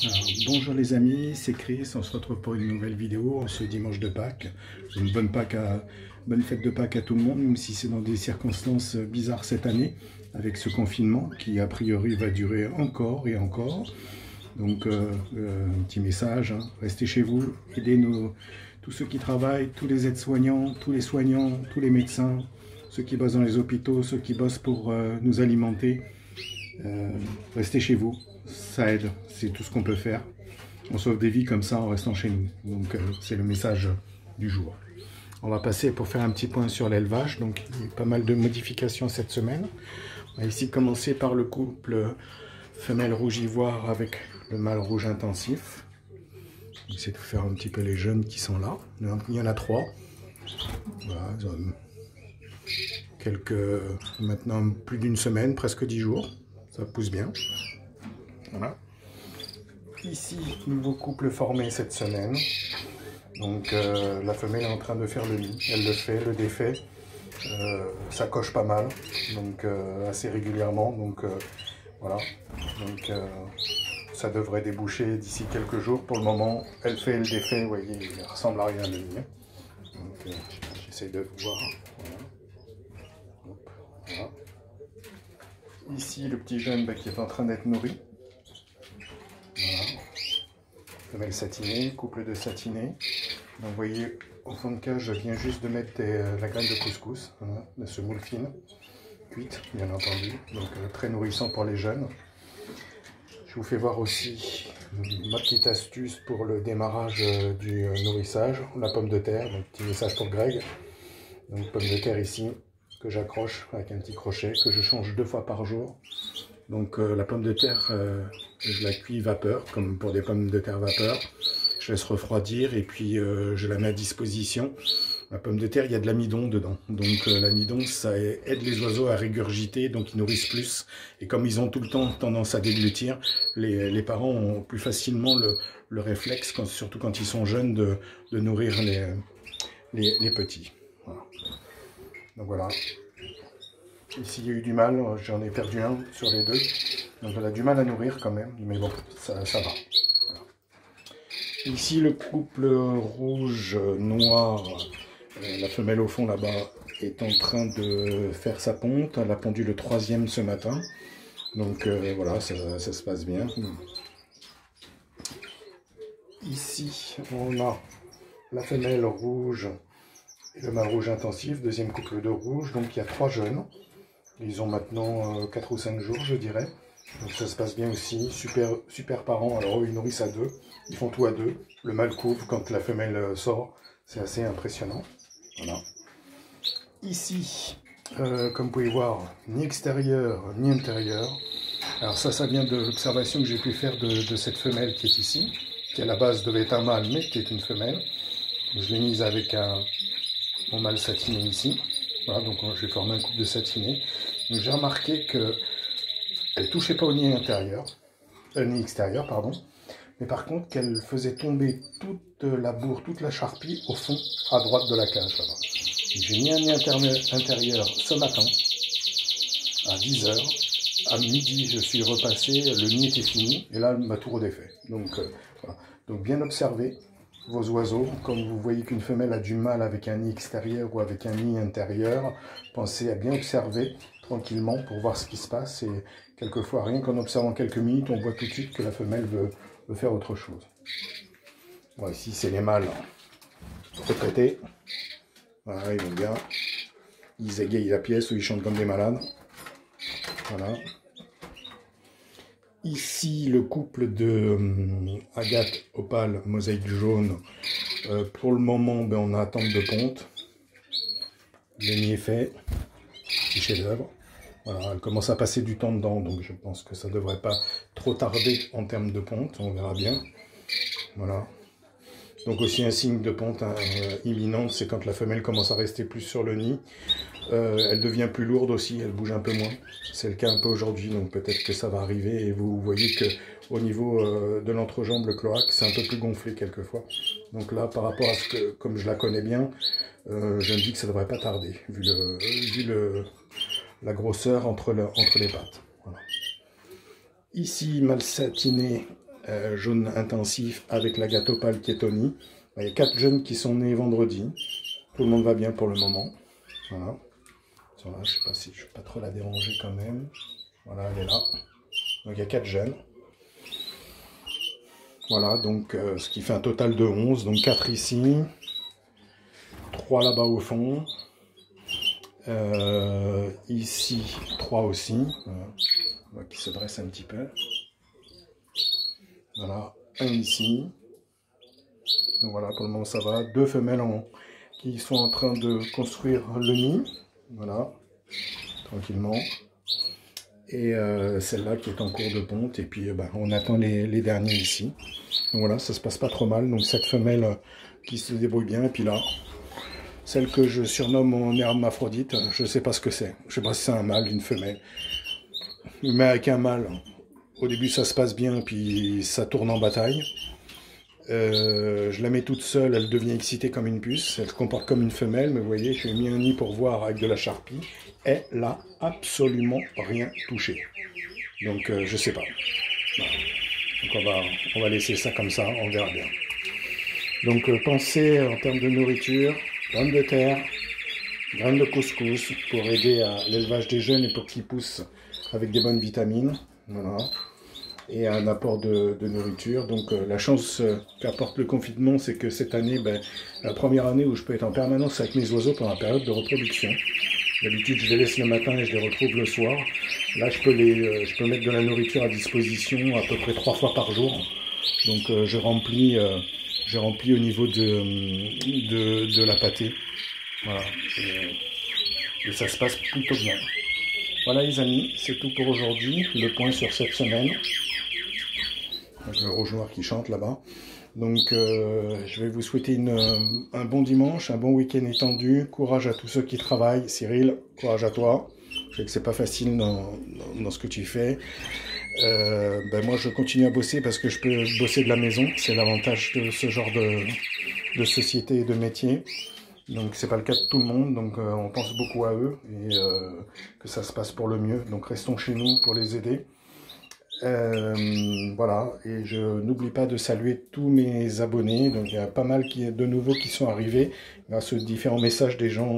Alors, bonjour les amis, c'est Chris, on se retrouve pour une nouvelle vidéo ce dimanche de Pâques. Une bonne fête de Pâques à tout le monde, même si c'est dans des circonstances bizarres cette année, avec ce confinement qui a priori va durer encore et encore. Donc un petit message, hein, restez chez vous, aidez tous ceux qui travaillent, tous les aides-soignants, tous les soignants, tous les médecins, ceux qui bossent dans les hôpitaux, ceux qui bossent pour nous alimenter. Restez chez vous, ça aide, c'est tout ce qu'on peut faire. On sauve des vies comme ça en restant chez nous. Donc c'est le message du jour. On va passer pour faire un petit point sur l'élevage. Donc il y a pas mal de modifications cette semaine. On va ici commencer par le couple femelle rouge ivoire avec le mâle rouge intensif. On essaie de faire un petit peu les jeunes qui sont là. Il y en a 3. Voilà, maintenant plus d'une semaine, presque 10 jours. Ça pousse bien. Voilà. Ici, nouveau couple formé cette semaine. Donc la femelle est en train de faire le nid. Elle le fait, le défait. Ça coche pas mal, donc assez régulièrement. Donc voilà. Donc ça devrait déboucher d'ici quelques jours. Pour le moment, elle fait le défait. Vous voyez, il ne ressemble à rien le nid. Donc j'essaie de voir. Voilà. Hop, voilà. Ici, le petit jeune qui est en train d'être nourri. Voilà. Femelle satinée, couple de satinés. Donc, vous voyez, au fond de cage, je viens juste de mettre la graine de couscous, voilà, de semoule fine, cuite, bien entendu. Donc, très nourrissant pour les jeunes. Je vous fais voir aussi ma petite astuce pour le démarrage du nourrissage. La pomme de terre, donc petit message pour Greg. Donc, pomme de terre ici, que j'accroche avec un petit crochet, que je change 2 fois par jour. Donc la pomme de terre, je la cuis vapeur, comme pour des pommes de terre vapeur. Je laisse refroidir et puis je la mets à disposition. La pomme de terre, il y a de l'amidon dedans. Donc l'amidon, ça aide les oiseaux à régurgiter, donc ils nourrissent plus. Et comme ils ont tout le temps tendance à déglutir, les parents ont plus facilement le réflexe, surtout quand ils sont jeunes, de nourrir les petits. Voilà. Donc voilà. Ici, il y a eu du mal, j'en ai perdu un sur les 2. Donc elle a du mal à nourrir quand même, mais bon, ça va. Voilà. Ici, le couple rouge-noir, la femelle au fond là-bas, est en train de faire sa ponte. Elle a pondu le 3e ce matin. Donc voilà, ça se passe bien. Ici, on a la femelle rouge et le mâle rouge intensif, 2e couple de rouge. Donc il y a 3 jeunes. Ils ont maintenant 4 ou 5 jours, je dirais. Donc ça se passe bien aussi. Super parents. Alors eux, ils nourrissent à 2. Ils font tout à 2. Le mâle couvre quand la femelle sort. C'est assez impressionnant. Voilà. Ici, comme vous pouvez voir, ni extérieur, ni intérieur. Alors ça vient de l'observation que j'ai pu faire de cette femelle qui est ici, qui à la base devait être un mâle, mais qui est une femelle. Je l'ai mise avec mon mâle satiné ici. Voilà, donc j'ai formé un couple de satinés. J'ai remarqué qu'elle ne touchait pas au nid intérieur, nid extérieur, pardon, mais par contre qu'elle faisait tomber toute la bourre, toute la charpie au fond, à droite de la cage. J'ai mis un nid intérieur ce matin, à 10 h. À midi, je suis repassé, le nid était fini, et là, elle m'a tout redéfait. Donc, voilà. Donc bien observer vos oiseaux. Comme vous voyez qu'une femelle a du mal avec un nid extérieur ou avec un nid intérieur, pensez à bien observer tranquillement pour voir ce qui se passe. Et quelquefois, rien qu'en observant quelques minutes, on voit tout de suite que la femelle veut faire autre chose. Bon, ici, c'est les mâles retraités. Voilà, ils vont bien. Ils égayent la pièce ou ils chantent comme des malades. Voilà. Ici, le couple de Agate Opale Mosaïque jaune. Pour le moment, on attend de ponte. Le nid est fait. Petit chef-d'œuvre. Voilà, elle commence à passer du temps dedans, donc je pense que ça ne devrait pas trop tarder en termes de ponte. On verra bien. Voilà. Donc aussi un signe de ponte imminente, c'est quand la femelle commence à rester plus sur le nid. Elle devient plus lourde aussi, elle bouge un peu moins. C'est le cas un peu aujourd'hui, donc peut-être que ça va arriver. Et vous voyez que au niveau de l'entrejambe, le cloaque, c'est un peu plus gonflé quelquefois. Donc là, par rapport à ce que, comme je la connais bien, je me dis que ça ne devrait pas tarder, vu la grosseur entre les pattes. Voilà. Ici, mâle satiné jaune intensif avec la gâteau pâle qui est Tony. Il y a 4 jeunes qui sont nés vendredi. Tout le monde va bien pour le moment. Voilà. Là, je sais pas si je ne vais pas trop la déranger quand même. Voilà, elle est là. Donc il y a 4 jeunes. Voilà, donc ce qui fait un total de 11. Donc 4 ici. 3 là-bas au fond. Ici, 3 aussi. Voilà. On voit qu'il se dresse un petit peu. Voilà, un ici. Donc voilà, pour le moment ça va. 2 femelles qui sont en train de construire le nid. Voilà, tranquillement. Et celle-là qui est en cours de ponte. Et puis on attend les derniers ici. Donc voilà, ça se passe pas trop mal. Donc cette femelle qui se débrouille bien. Et puis là, celle que je surnomme mon hermaphrodite, je sais pas ce que c'est. Je sais pas si c'est un mâle, une femelle. Mais avec un mâle, au début ça se passe bien, puis ça tourne en bataille. Je la mets toute seule, elle devient excitée comme une puce, elle se comporte comme une femelle, mais vous voyez, je lui ai mis un nid pour voir avec de la charpie. Elle n'a absolument rien touché. Donc je sais pas. Voilà. Donc on va laisser ça comme ça, on verra bien. Donc pensez en termes de nourriture, pommes de terre, graines de couscous pour aider à l'élevage des jeunes et pour qu'ils poussent avec des bonnes vitamines. Voilà. Et un apport de nourriture. Donc la chance qu'apporte le confinement, c'est que cette année, la première année où je peux être en permanence avec mes oiseaux pendant la période de reproduction. D'habitude, je les laisse le matin et je les retrouve le soir. Là, je peux mettre de la nourriture à disposition à peu près 3 fois par jour. Donc je remplis au niveau de la pâtée. Voilà. Et ça se passe plutôt bien. Voilà les amis, c'est tout pour aujourd'hui. Le point sur cette semaine. Le rouge noir qui chante là-bas. Donc je vais vous souhaiter un bon dimanche, un bon week-end étendu. Courage à tous ceux qui travaillent. Cyril, courage à toi. Je sais que c'est pas facile dans ce que tu fais. Moi je continue à bosser parce que je peux bosser de la maison. C'est l'avantage de ce genre de société et de métier. Donc c'est pas le cas de tout le monde, donc on pense beaucoup à eux et que ça se passe pour le mieux. Donc restons chez nous pour les aider. Voilà, et je n'oublie pas de saluer tous mes abonnés. Donc il y a pas mal de nouveaux qui sont arrivés grâce aux différents messages des gens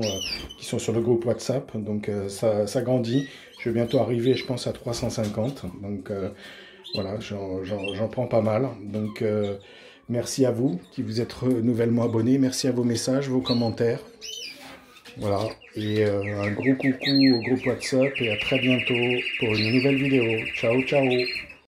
qui sont sur le groupe WhatsApp. Donc ça grandit. Je vais bientôt arriver, je pense, à 350. Donc voilà, j'en prends pas mal. Donc merci à vous qui vous êtes nouvellement abonnés. Merci à vos messages, vos commentaires. Voilà, et un gros coucou au groupe WhatsApp et à très bientôt pour une nouvelle vidéo. Ciao, ciao!